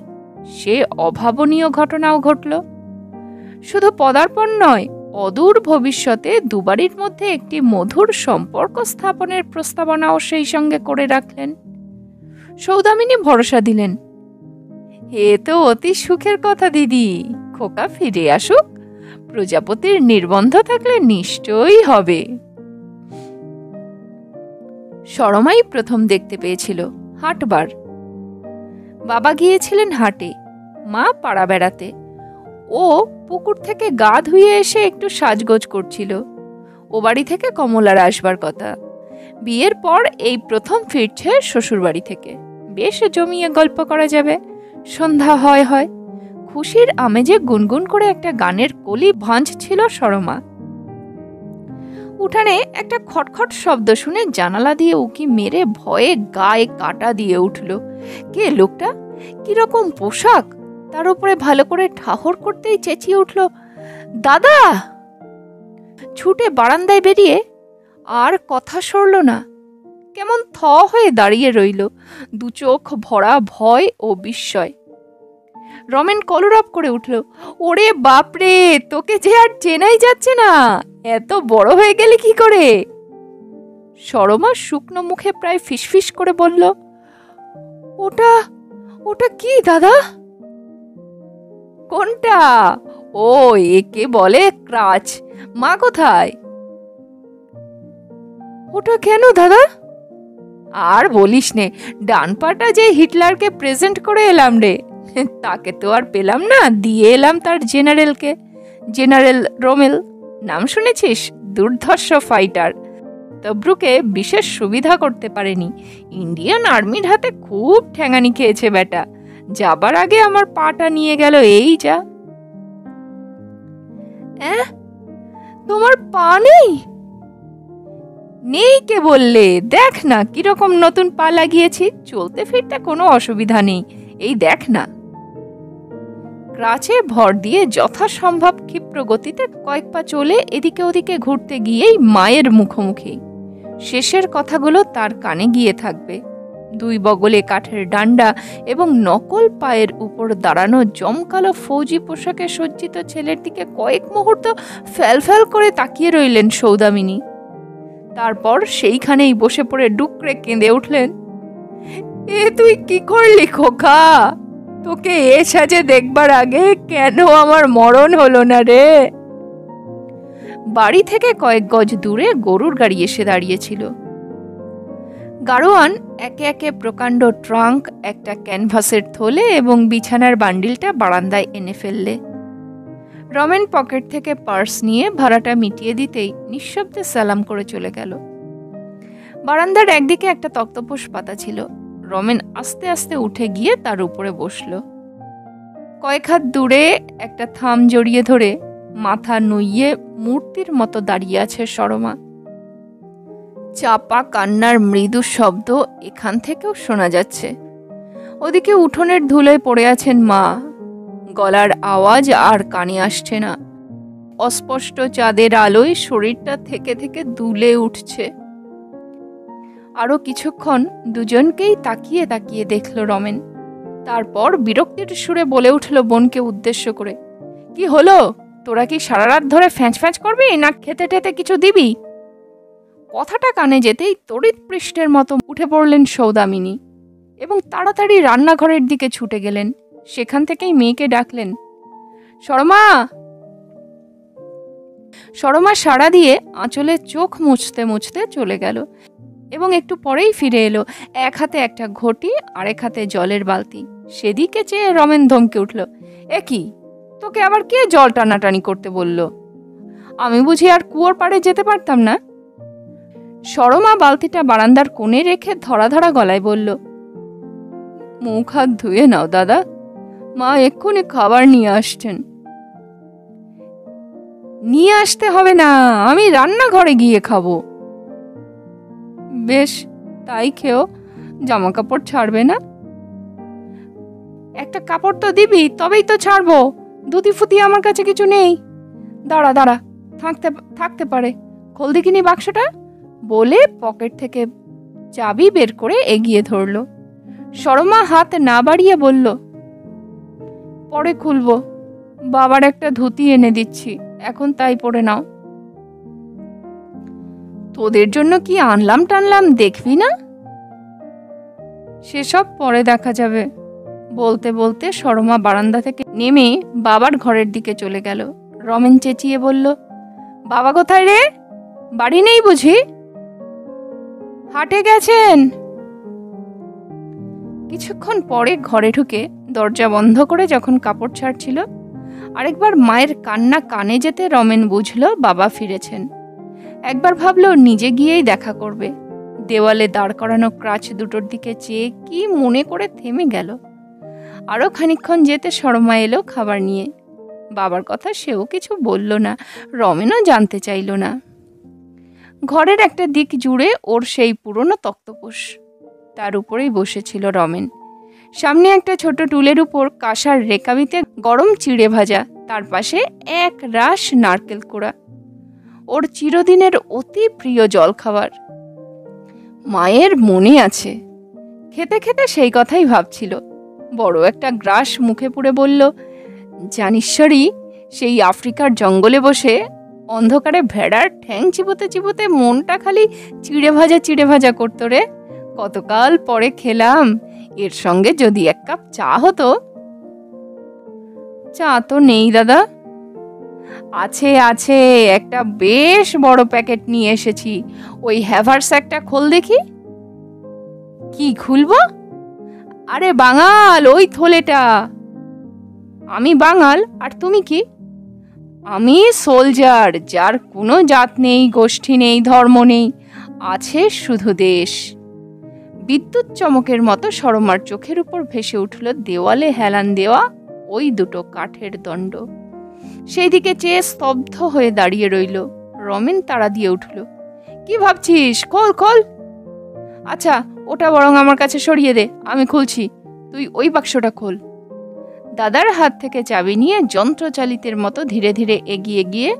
সে অভাবনীয় ঘটনাও ঘটল। শুধু পদার্পণ নয়, অদূর ভবিষ্যতে দুবাড়ির মধ্যে একটি মধুর সম্পর্ক স্থাপনের প্রস্তাবনাও সেই সঙ্গে করে রাখলেন। সৌদামিনী ভরসা দিলেন, এ তো অতি সুখের কথা দিদি, খোকা ফিরে আসুক, প্রজাপতির নির্বন্ধ থাকলে নিশ্চয়ই হবে। সরমাই প্রথম দেখতে পেয়েছিল হাটবার। বাবা গিয়েছিলেন হাটে, মা পাড়া বেড়াতে। ও পুকুর থেকে গা ধুয়ে এসে একটু সাজগোজ করছিল। ও বাড়ি থেকে কমলার আসবার কথা। বিয়ের পর এই প্রথম ফিরছে শ্বশুরবাড়ি থেকে। বেশ জমিয়ে গল্প করা যাবে। সন্ধ্যা হয় হয়, খুশির আমেজে গুনগুন করে একটা গানের কলি ভাঁজছিল সরমা। উঠানে একটা খটখট শব্দ শুনে জানালা দিয়ে উকি মেরে ভয়ে গায়ে কাটা দিয়ে উঠল। কে লোকটা, কিরকম পোশাক, তার উপরে ভালো করে ঠাহর করতেই চেঁচিয়ে উঠল, দাদা! ছুটে বারান্দায় বেরিয়ে আর কথা সরল না। কেমন থ হয়ে দাঁড়িয়ে রইল, দু চোখ ভরা ভয় ও বিস্ময়। রমেন কলরব করে উঠল, ওরে বাপরে, তোকে যে আর চেনাই যাচ্ছে না, এত বড় হয়ে গেলি কি করে? সরমা শুকনো মুখে প্রায় ফিসফিস করে বলল, ওটা ওটা কি দাদা? কোনটা? ও, একে বলে ক্রাচ। মা কোথায়? ওটা কেন দাদা? আর বলিস নে, ডান পাটা যে হিটলারকে প্রেজেন্ট করে এলাম রে, তাকে তো আর পেলাম না, দিয়ে এলাম তার জেনারেলকে। জেনারেল রোমেল, নাম শুনেছিস? দুর্ধর্ষ ফাইটার। তবরুকে বিশেষ সুবিধা করতে পারেনি। ইন্ডিয়ান আর্মির হাতে খুব ঠ্যাঙানি খেয়েছে বেটা। যাবার আগে আমার পাটা নিয়ে গেল, এই যা। তোমার পা নেই? নেই কে বললে? দেখ না কিরকম নতুন পা লাগিয়েছি, চলতে ফিরতে কোনো অসুবিধা নেই, এই দেখ না। ক্রাচে ভর দিয়ে যথাসম্ভব ক্ষিপ্র গতিতে কয়েক পা চলে এদিকে ওদিকে ঘুরতে গিয়েই মায়ের মুখোমুখি। শেষের কথাগুলো তার কানে গিয়ে থাকবে। দুই বগলে কাঠের ডান্ডা এবং নকল পায়ের উপর দাঁড়ানো জমকালো ফৌজি পোশাকে সজ্জিত ছেলের দিকে কয়েক মুহূর্ত ফ্যালফ্যাল করে তাকিয়ে রইলেন সৌদামিনী। তারপর সেইখানেই বসে পড়ে ডুকরে কেঁদে উঠলেন, এ তুই কি করলি খোকা? তোকে এ সাজে দেখবার আগে কেন আমার মরণ হলো না রে? বাড়ি থেকে কয়েক গজ দূরে গরুর গাড়ি এসে দাঁড়িয়েছিল। গাড়োয়ান একে একে প্রকাণ্ড ট্রাঙ্ক, একটা ক্যানভাসের থলে এবং বিছানার বান্ডিলটা বারান্দায় এনে ফেললে। রমেন পকেট থেকে পার্স নিয়ে ভাড়াটা মিটিয়ে দিতেই নিঃশব্দে সালাম করে চলে গেল। বারান্দার একদিকে একটা তক্তপোষ পাতা ছিল। রমেন আস্তে আস্তে উঠে গিয়ে তার উপরে বসল। কয়েক হাত দূরে একটা থাম জড়িয়ে ধরে মাথা নুইয়ে মূর্তির মতো দাঁড়িয়ে আছে সরমা। চাপা কান্নার মৃদু শব্দ এখান থেকেও শোনা যাচ্ছে। ওদিকে উঠোনের ধুলোয় পড়ে আছেন মা। গলার আওয়াজ আর কানে আসছে না। অস্পষ্ট চাঁদের আলোয় শরীরটা থেকে থেকে দুলে উঠছে। আরো কিছুক্ষণ দুজনকেই তাকিয়ে তাকিয়ে দেখল রমেন। তারপর বিরক্তির সুরে বলে উঠল বোনকে উদ্দেশ্য করে, কি হলো, তোরা কি সারা রাত ধরে ফ্যাঁচ ফ্যাঁচ করবি না খেতে টেতে কিছু দিবি? কথাটা কানে যেতেই তড়িৎ পৃষ্ঠের মতো উঠে পড়লেন সৌদামিনী এবং তাড়াতাড়ি রান্নাঘরের দিকে ছুটে গেলেন। সেখান থেকেই মেয়েকে ডাকলেন, সরমা। সরমা সাড়া দিয়ে আঁচলে চোখ মুছতে মুছতে চলে গেল এবং একটু পরেই ফিরে এলো, এক হাতে একটা ঘটি, আরেক হাতে জলের বালতি। সেদিকে চেয়ে রমেন ধমকে উঠল, এ কি, তোকে আবার কে জল টানাটানি করতে বলল? আমি বুঝি আর কুয়োর পাড়ে যেতে পারতাম না? সরমা বালতিটা বারান্দার কোণে রেখে ধরা ধরা গলায় বলল, মুখ হাত ধুয়ে নাও দাদা, মা এক্ষুনি খাবার নিয়ে আসছেন। নিয়ে আসতে হবে না, আমি রান্নাঘরে গিয়ে খাবো। বেশ, তাই খেও, জামা কাপড় ছাড়বে না? একটা কাপড় তো দিবি, তবেই তো ছাড়বো। ধুতি ফুতি আমার কাছে কিছু নেই। দাঁড়া দাঁড়া, থাকতে পারে, খোল দেখিনি বাক্সটা, বলে পকেট থেকে চাবি বের করে এগিয়ে ধরল। সরমা হাত না বাড়িয়ে বলল, পরে খুলবো, বাবার একটা ধুতি এনে দিচ্ছি, এখন তাই পরে নাও। তোদের জন্য কি আনলাম টানলাম দেখবি না? সেসব পরে দেখা যাবে। বলতে বলতে সরমা বারান্দা থেকে নেমে বাবার ঘরের দিকে চলে গেল। রমেন চেঁচিয়ে বলল, বাবা কোথায় রে? বাড়ি নেই বুঝি? হাটে গেছেন। কিছুক্ষণ পরে ঘরে ঢুকে দরজা বন্ধ করে যখন কাপড় ছাড়ছিল, আরেকবার মায়ের কান্না কানে যেতে রমেন বুঝল বাবা ফিরেছেন। একবার ভাবল নিজে গিয়েই দেখা করবে। দেওয়ালে দাঁড় করানো ক্রাচ দুটোর দিকে চেয়ে কি মনে করে থেমে গেল। আরো খানিকক্ষণ যেতে সরমা এলো খাবার নিয়ে। বাবার কথা সেও কিছু বলল না, রমেনও জানতে চাইল না। ঘরের একটা দিক জুড়ে ওর সেই পুরনো তক্তপোষ, তার উপরেই বসেছিল রমেন। সামনে একটা ছোট টুলের উপর কাঁসার রেকাবিতে গরম চিড়ে ভাজা, তার পাশে এক রাশ নারকেল কোড়া, ওর চিরদিনের অতি প্রিয় জলখাবার। মায়ের মনে আছে। খেতে খেতে সেই কথাই ভাবছিল। বড় একটা গ্রাস মুখে পুরে বলল, জানিশ্বরী, সেই আফ্রিকার জঙ্গলে বসে অন্ধকারে ভেড়ার ঠ্যাং চিবোতে চিবোতে মনটা খালি চিড়ে ভাজা করতো রে। কতকাল পরে খেলাম, এর সঙ্গে যদি এক কাপ চা হতো। চা তো নেই দাদা। আছে আছে, একটা বেশ বড় প্যাকেট নিয়ে এসেছি, ওই হ্যাভার্স একটা খোল দেখি। কি খুলবো? আরে বাঙাল, ওই থলেটা। আমি বাঙাল, আর তুমি কি? আমি সোলজার, যার কোনো জাত নেই, গোষ্ঠী নেই, ধর্ম নেই, আছে শুধু দেশ। বিদ্যুৎ চমকের মতো সরমার চোখের উপর ভেসে উঠল দেওয়ালে হেলান দেওয়া ওই দুটো কাঠের দণ্ড। সেই দিকে চেয়ে স্তব্ধ হয়ে দাঁড়িয়ে রইল। রমেন তাড়া দিয়ে উঠল, কি ভাবছিস? খোল খোল। আচ্ছা, ওটা বরং আমার কাছে সরিয়ে দে, আমি খুলছি, তুই ওই বাক্সটা খোল। দাদার হাত থেকে চাবি নিয়ে যন্ত্রচালিতের মতো ধীরে ধীরে এগিয়ে গিয়ে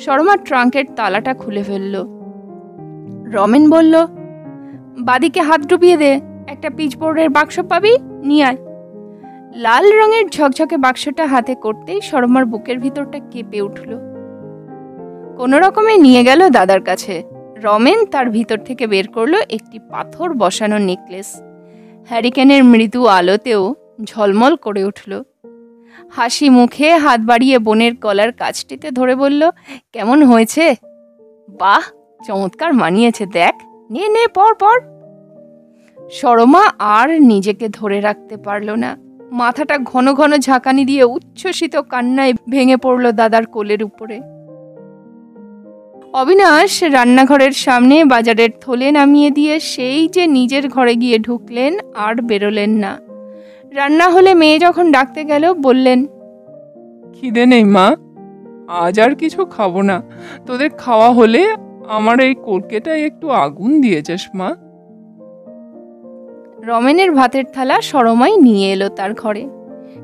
সরমা ট্রাঙ্কের তালাটা খুলে ফেলল। রমেন বলল, বাদিকে হাত ডুবিয়ে দে, একটা পিচবোর্ডের বাক্স পাবি, নিয়ে আয়। লাল রঙের ঝকঝকে বাক্সটা হাতে করতেই সরমার বুকের ভিতরটা কেঁপে উঠল। কোনো রকমে নিয়ে গেল দাদার কাছে। রমেন তার ভিতর থেকে বের করলো একটি পাথর বসানো নেকলেস। হ্যারিকেনের মৃদু আলোতেও ঝলমল করে উঠল। হাসি মুখে হাত বাড়িয়ে বোনের গলার কাছটিতে ধরে বলল, কেমন হয়েছে? বাহ, চমৎকার মানিয়েছে, দেখ, নে নে পর পর। সরমা আর নিজেকে ধরে রাখতে পারল না, মাথাটা ঘন ঘন ঝাঁকানি দিয়ে উচ্ছ্বসিত কান্নায় ভেঙে পড়ল দাদার কোলের উপরে। অবিনাশ রান্নাঘরের সামনে বাজারের থলে নামিয়ে দিয়ে সেই যে নিজের ঘরে গিয়ে ঢুকলেন, আর বেরোলেন না। রান্না হলে মেয়ে যখন ডাকতে গেল, বললেন, খিদে নেই মা, আজ আর কিছু খাবো না। তোদের খাওয়া হলে আমার এই কলকেটায় একটু আগুন দিয়ে যাস মা। রমেনের ভাতের থালা সরমাই নিয়ে এলো তার ঘরে।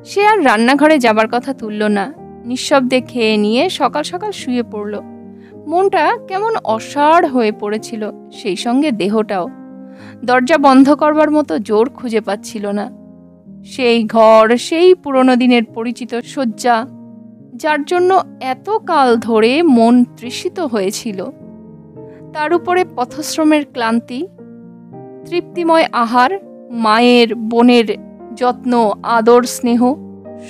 সে আর রান্নাঘরে যাবার কথা তুলল না, নিঃশব্দে খেয়ে নিয়ে সকাল সকাল শুয়ে পড়ল। মনটা কেমন অসাড় হয়ে পড়েছিল, সেই সঙ্গে দেহটাও। দরজা বন্ধ করবার মতো জোর খুঁজে পাচ্ছিল না। সেই ঘর, সেই পুরনো দিনের পরিচিত শয্যা, যার জন্য এত কাল ধরে মন তৃষিত হয়েছিল, তার উপরে পথশ্রমের ক্লান্তি, তৃপ্তিময় আহার, মায়ের বোনের যত্ন, আদর, স্নেহ,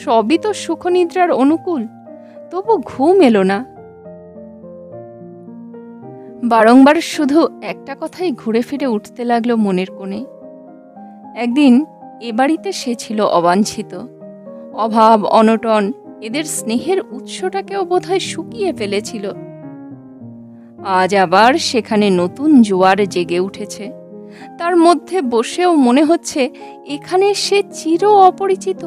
সবই তো সুখনিদ্রার অনুকূল, তবু ঘুম এলো না। বারংবার শুধু একটা কথাই ঘুরে ফিরে উঠতে লাগলো মনের কোণে। একদিন এ বাড়িতে সে ছিল অবাঞ্ছিত। অভাব, অনটন এদের স্নেহের উৎসটাকেও বোধহয় শুকিয়ে ফেলেছিল। আজ আবার সেখানে নতুন জোয়ার জেগে উঠেছে। তার মধ্যে বসেও মনে হচ্ছে এখানে সে চির অপরিচিত।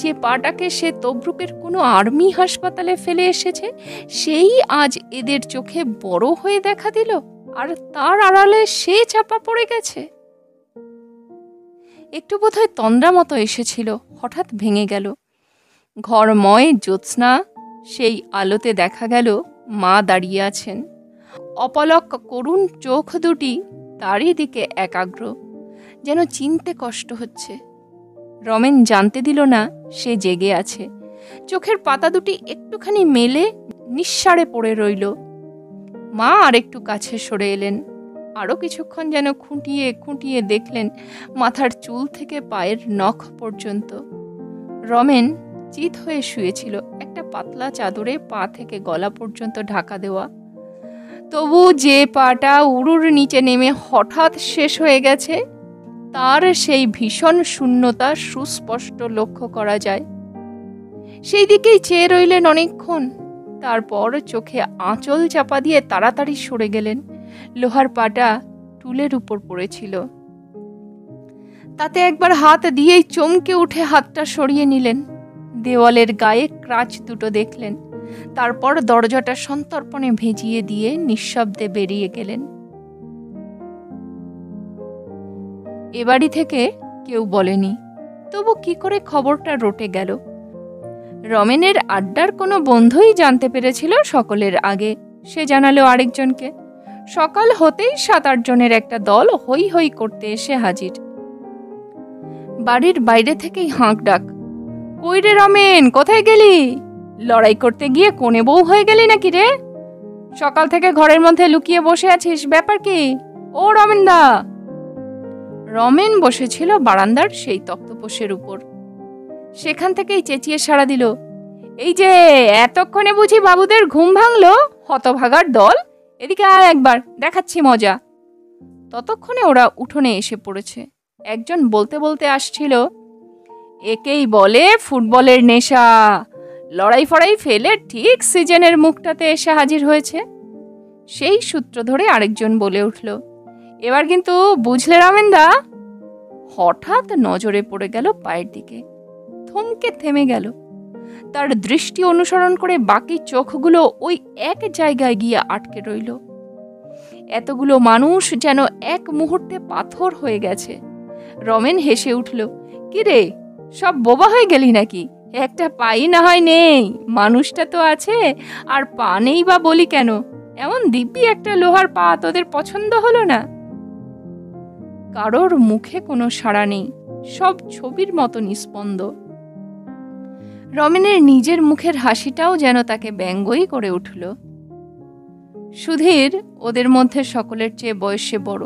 যে পাটাকে সে তবরুকের কোনো আর্মি হাসপাতালে ফেলে এসেছে, সেই আজ এদের চোখে বড় হয়ে দেখা দিল, আর তার আড়ালে সে চাপা পড়ে গেছে। একটু বোধহয় তন্দ্রা মতো এসেছিল, হঠাৎ ভেঙে গেল। ঘরময় জ্যোৎস্না, সেই আলোতে দেখা গেল মা দাঁড়িয়ে আছেন। অপলক করুণ চোখ দুটি তারই দিকে একাগ্র, যেন চিনতে কষ্ট হচ্ছে। রমেন জানতে দিল না সে জেগে আছে। চোখের পাতা দুটি একটুখানি মেলে নিঃসাড়ে পড়ে রইল। মা আর একটু কাছে সরে এলেন, আরও কিছুক্ষণ যেন খুঁটিয়ে খুঁটিয়ে দেখলেন মাথার চুল থেকে পায়ের নখ পর্যন্ত। রমেন চিত হয়ে শুয়েছিল, একটা পাতলা চাদরে পা থেকে গলা পর্যন্ত ঢাকা দেওয়া। তবু যে পাটা উড়ুর নিচে নেমে হঠাৎ শেষ হয়ে গেছে, তার সেই ভীষণ শূন্যতা সুস্পষ্ট লক্ষ্য করা যায়। সেই দিকেই চেয়ে রইলেন অনেকক্ষণ, তারপর চোখে আঁচল চাপা দিয়ে তাড়াতাড়ি সরে গেলেন। লোহার পাটা টুলের উপর পড়েছিল, তাতে একবার হাত দিয়েই চমকে উঠে হাতটা সরিয়ে নিলেন। দেওয়ালের গায়ে ক্রাচ দুটো দেখলেন, তারপর দরজাটা সন্তর্পণে ভেজিয়ে দিয়ে নিঃশব্দে বেরিয়ে গেলেন। এ বাড়ি থেকে কেউ বলেনি, তবু কি করে খবরটা রটে গেল? রমেনের আড্ডার কোনো বন্ধুই জানতে পেরেছিল সকলের আগে। সে জানালো আরেকজনকে। সকাল হতেই 7-8 জনের একটা দল হই হই করতে এসে হাজির। বাড়ির বাইরে থেকেই হাঁক ডাক, কই রে রমেন, কোথায় গেলি? লড়াই করতে গিয়ে কোণে বউ হয়ে গেলি নাকি রে? সকাল থেকে ঘরের মধ্যে লুকিয়ে বসে আছিস, ব্যাপার কি? ও রমেনদা! রমেন বসেছিল বারান্দার সেই তক্তপোষের উপর। সেখান থেকেই চেঁচিয়ে সাড়া দিল, এই যে এতক্ষণে বুঝি বাবুদের ঘুম ভাঙলো? হতভাগার দল, এদিকে আয় একবার, দেখাচ্ছি মজা। ততক্ষণে ওরা উঠোনে এসে পড়েছে। একজন বলতে বলতে আসছিল, একেই বলে ফুটবলের নেশা। লড়াই ফড়াই ফেলে ঠিক সিজনের মুখটাতে এসে হাজির হয়েছে। সেই সূত্র ধরে আরেকজন বলে উঠল, এবার কিন্তু বুঝলে রমেনদা? হঠাৎ নজরে পড়ে গেল পায়ের দিকে, থমকে থেমে গেল। তার দৃষ্টি অনুসরণ করে বাকি চোখগুলো ওই এক জায়গায় গিয়ে আটকে রইল। এতগুলো মানুষ যেন এক মুহূর্তে পাথর হয়ে গেছে। রমেন হেসে উঠল, কি রে, সব বোবা হয়ে গেলি নাকি? একটা পাই না হয় নেই, মানুষটা তো আছে, আর পা নেই বা বলি কেন? এমন দিব্যি একটা লোহার পা তোদের পছন্দ হলো না? কারোর মুখে কোনো সাড়া নেই, সব ছবির মতো নিস্পন্দ। রমেনের নিজের মুখের হাসিটাও যেন তাকে ব্যঙ্গই করে উঠল। সুধীর ওদের মধ্যে সকলের চেয়ে বয়সে বড়।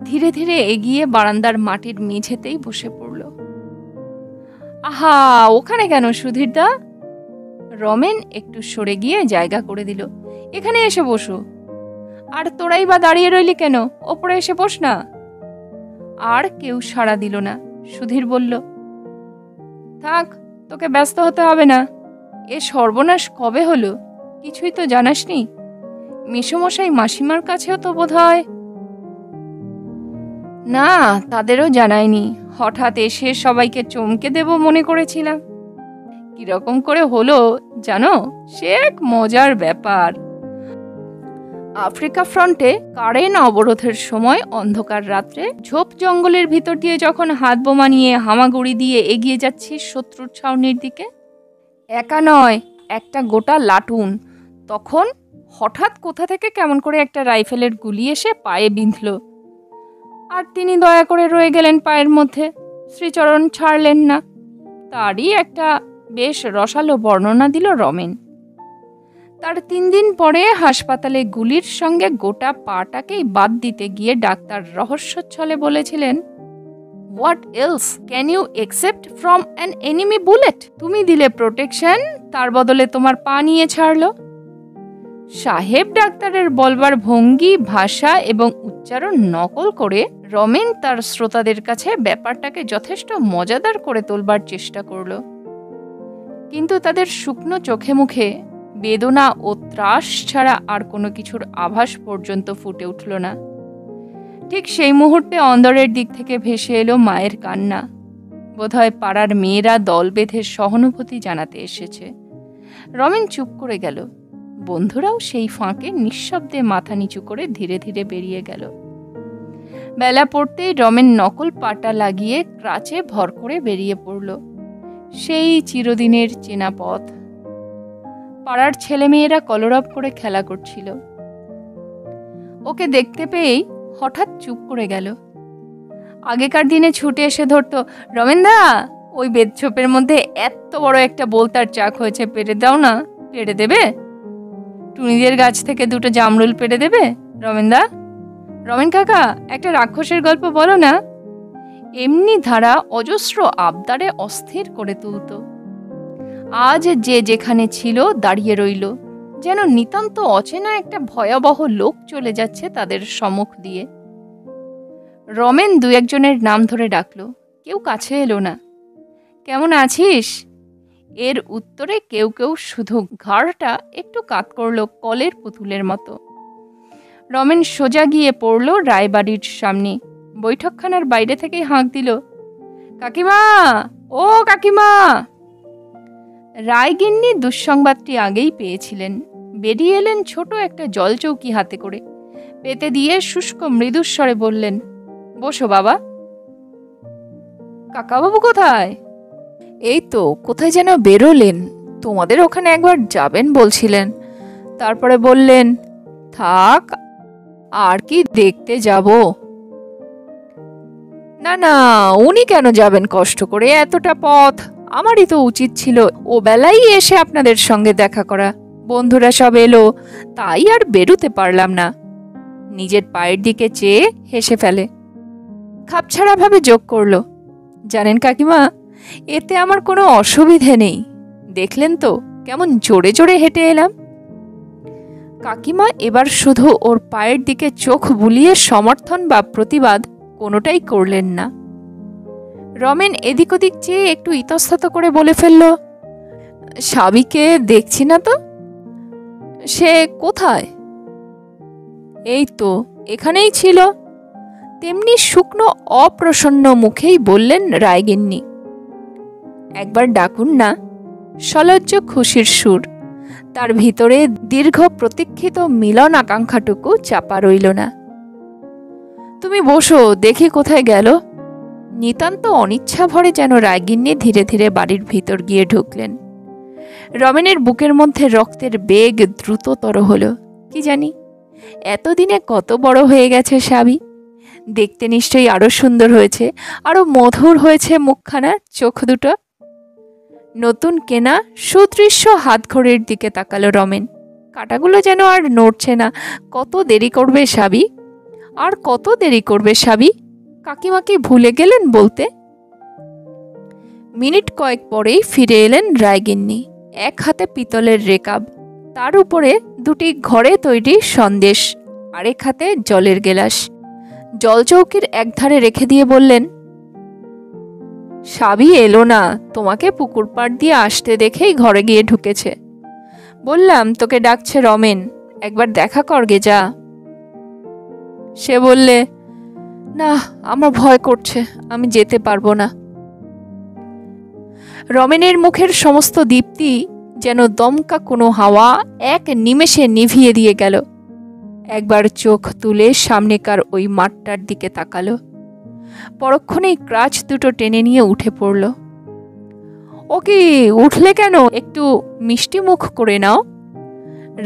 ধীরে ধীরে এগিয়ে বারান্দার মাটির মেঝেতেই বসে পড়ল। আহা, ওখানে কেন সুধীরদা? রমেন একটু সরে গিয়ে জায়গা করে দিল। এখানে এসে বসো। আর তোরাই বা দাঁড়িয়ে রইলি কেন? ওপরে এসে বস না। আর কেউ সাড়া দিল না। সুধীর বলল, থাক, তোকে ব্যস্ত হতে হবে না। এ সর্বনাশ কবে হলো কিছুই তো জানাসনি। মেসোমশাই মাসিমার কাছেও তো বোধ হয়। না, তাদেরও জানায়নি। হঠাৎ এসে সবাইকে চমকে দেব মনে করেছিলাম। কিরকম করে হলো জানো? সে এক মজার ব্যাপার। আফ্রিকা ফ্রন্টে কারেন্ট অবরোধের সময় অন্ধকার রাত্রে ঝোপ জঙ্গলের ভিতর দিয়ে যখন হাত বোমা নিয়ে হামাগুড়ি দিয়ে এগিয়ে যাচ্ছি শত্রুর ছাউনির দিকে, একা নয়, একটা গোটা লাটুন। তখন হঠাৎ কোথা থেকে কেমন করে একটা রাইফেলের গুলি এসে পায়ে বিঁধল। আর তিনি দয়া করে রয়ে গেলেন পায়ের মধ্যে, শ্রীচরণ ছাড়লেন না। তারই একটা বেশ রসালো বর্ণনা দিল রমেন। তার 3 দিন পরে হাসপাতালে গুলির সঙ্গে গোটা পাটাকেই বাদ দিতে গিয়ে ডাক্তার রহস্যচ্ছলে বলেছিলেন, what else can you accept from an enemy bullet? তুমি দিলে প্রোটেকশন, তার বদলে তোমার পা নিয়ে ছাড়ল। সাহেব ডাক্তারের বলবার ভঙ্গি, ভাষা এবং উচ্চারণ নকল করে রমেন তার শ্রোতাদের কাছে ব্যাপারটাকে যথেষ্ট মজাদার করে তোলবার চেষ্টা করল। কিন্তু তাদের শুকনো চোখে মুখে বেদনা ও ত্রাস ছাড়া আর কোনো কিছুর আভাস পর্যন্ত ফুটে উঠল না। ঠিক সেই মুহূর্তে অন্দরের দিক থেকে ভেসে এলো মায়ের কান্না। বোধহয় পাড়ার মেয়েরা দল বেঁধে সহানুভূতি জানাতে এসেছে। রমেন চুপ করে গেল। বন্ধুরাও সেই ফাঁকে নিঃশব্দে মাথা নিচু করে ধীরে ধীরে বেরিয়ে গেল। বেলা পড়তেই রমেন নকল পাটা লাগিয়ে ক্রাচে ভর করে বেরিয়ে পড়ল। সেই চিরদিনের চেনা পথ। পাড়ার ছেলেমেয়েরা কলরব করে খেলা করছিল। ওকে দেখতে পেয়েই হঠাৎ চুপ করে গেল। আগেকার দিনে ছুটে এসে ধরতো, রমেনদা, ওই বেদছোপের মধ্যে এত বড় একটা বোলতার চাক হয়েছে, পেড়ে দাও না। পেড়ে দেবে? টুনিদের গাছ থেকে 2টো জামরুল পেড়ে দেবে রমেনদা? রমেন কাকা, একটা রাক্ষসের গল্প বলো না। এমনি ধারা অজস্র আবদারে অস্থির করে তুলত। আজ যে যেখানে ছিল দাঁড়িয়ে রইল, যেন নিতান্ত অচেনা একটা ভয়াবহ লোক চলে যাচ্ছে তাদের সম্মুখ দিয়ে। রমেন 2-1জনের নাম ধরে ডাকল। কেউ কাছে এলো না। কেমন আছিস? এর উত্তরে কেউ কেউ শুধু ঘাড়টা একটু কাত করল কলের পুতুলের মতো। রমেন সোজা গিয়ে পড়ল রায়বাড়ির সামনে। বৈঠকখানার বাইরে থেকেই হাঁক দিল, কাকিমা, ও কাকিমা। রায়গিন্নি দুঃসংবাদটি আগেই পেয়েছিলেন। বেরিয়ে এলেন ছোট একটা জলচৌকি হাতে করে। পেতে দিয়ে শুষ্ক মৃদুস্বরে বললেন, বসো বাবা। কাকাবাবু কোথায়? এই তো কোথায় যেন বেরোলেন। তোমাদের ওখানে একবার যাবেন বলছিলেন। তারপরে বললেন, থাক, আর কি দেখতে যাব। না না, উনি কেন যাবেন কষ্ট করে এতটা পথ? আমারই তো উচিত ছিল ও বেলাই এসে আপনাদের সঙ্গে দেখা করা। বন্ধুরা সব এলো, তাই আর বেরুতে পারলাম না। নিজের পায়ের দিকে চেয়ে হেসে ফেলে। খাপছাড়া ভাবে যোগ করল, জানেন কাকিমা, এতে আমার কোনো অসুবিধে নেই। দেখলেন তো কেমন জোরে জোরে হেঁটে এলাম। কাকিমা এবার শুধু ওর পায়ের দিকে চোখ বুলিয়ে সমর্থন বা প্রতিবাদ কোনোটাই করলেন না। রমেন এদিক ওদিক চেয়ে একটু ইতস্তত করে বলে ফেলল, সাবিকে দেখছি না তো। সে কোথায়? এই তো এখানেই ছিল। তেমনি শুকনো অপ্রসন্ন মুখেই বললেন রায়গিন্নি। একবার ডাকুন না। সলজ্জ খুশির সুর। তার ভিতরে দীর্ঘ প্রতীক্ষিত মিলন আকাঙ্ক্ষাটুকু চাপা রইল না। তুমি বসো, দেখি কোথায় গেল। নিতান্ত অনিচ্ছা ভরে যেন রায়গিন্নি ধীরে ধীরে বাড়ির ভিতর গিয়ে ঢুকলেন। রমেনের বুকের মধ্যে রক্তের বেগ দ্রুততর হলো। কি জানি এতদিনে কত বড় হয়ে গেছে সাবি। দেখতে নিশ্চয়ই আরো সুন্দর হয়েছে, আরো মধুর হয়েছে মুখখানা, চোখ দুটো। নতুন কেনা সুদৃশ্য হাতঘড়ির দিকে তাকালো রমেন। কাঁটাগুলো যেন আর নড়ছে না। কত দেরি করবে সাবি, আর কত দেরি করবে সাবি? কাকিমাকে ভুলে গেলেন বলতে? মিনিট কয়েক পরেই ফিরে এলেন রায়গিন্নি। এক হাতে পিতলের রেকাব, তার উপরে দুটি ঘরে তৈরি সন্দেশ, আরেক হাতে জলের গেলাস। জলচৌকির একধারে রেখে দিয়ে বললেন, সাবি এলো না, তোমাকে পুকুর পাড় দিয়ে আসতে দেখেই ঘরে গিয়ে ঢুকেছে। বললাম তোকে ডাকছে রমেন, একবার দেখা করগে যা। সে বললে, না, আমার ভয় করছে, আমি যেতে পারবো না। রমেনের মুখের সমস্ত দীপ্তি যেন দমকা কোনো হাওয়া এক নিমেষে নিভিয়ে দিয়ে গেল। একবার চোখ তুলে সামনেকার ওই মাঠটার দিকে তাকালো, পরক্ষণেই ক্রাচ দুটো টেনে নিয়ে উঠে পড়ল। ও কি, উঠলে কেন? একটু মিষ্টি মুখ করে নাও।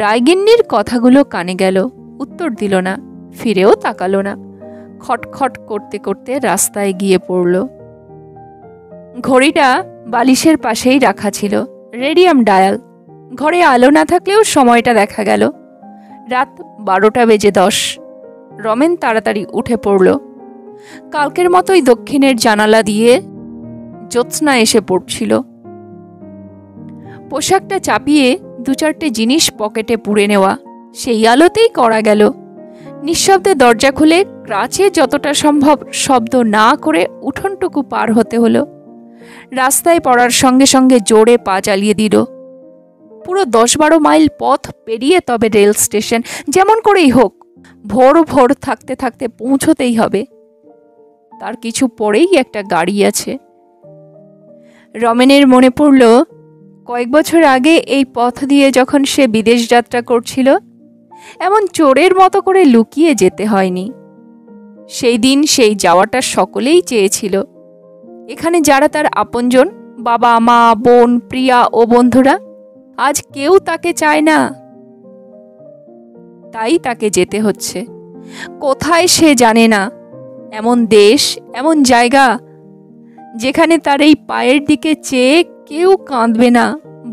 রায়গিন্নির কথাগুলো কানে গেল, উত্তর দিল না, ফিরেও তাকালো না। খটখট করতে করতে রাস্তায় গিয়ে পড়ল। ঘড়িটা বালিশের পাশেই রাখা ছিল, রেডিয়াম ডায়াল। ঘরে আলো না থাকলেও সময়টা দেখা গেল, রাত 12:10। রমেন তাড়াতাড়ি উঠে পড়ল। কালকের মতোই দক্ষিণের জানালা দিয়ে জ্যোৎস্না এসে পড়ছিল। পোশাকটা চাপিয়ে 2-4টে জিনিস পকেটে পুরে নেওয়া, সেই আলোতেই করা গেল। নিঃশব্দে দরজা খুলে ক্রাচে যতটা সম্ভব শব্দ না করে উঠোনটুকু পার হতে হলো। রাস্তায় পড়ার সঙ্গে সঙ্গে জোরে পা চালিয়ে দিল। পুরো 10-12 মাইল পথ পেরিয়ে তবে রেল স্টেশন, যেমন করেই হোক ভোর ভোর থাকতে থাকতে পৌঁছতেই হবে। তার কিছু পরেই একটা গাড়ি আছে। রমেনের মনে পড়ল, কয়েক বছর আগে এই পথ দিয়ে যখন সে বিদেশ যাত্রা করছিল, এমন চোরের মতো করে লুকিয়ে যেতে হয়নি। সেই দিন সেই যাওয়াটা সকলেই চেয়েছিল। এখানে যারা তার আপনজন, বাবা, মা, বোন, প্রিয়া ও বন্ধুরা, আজ কেউ তাকে চায় না। তাই তাকে যেতে হচ্ছে। কোথায় সে জানে না। এমন দেশ, এমন জায়গা যেখানে তার এই পায়ের দিকে চেয়ে কেউ কাঁদবে না,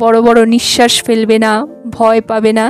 বড় বড় নিঃশ্বাস ফেলবে না, ভয় পাবে না।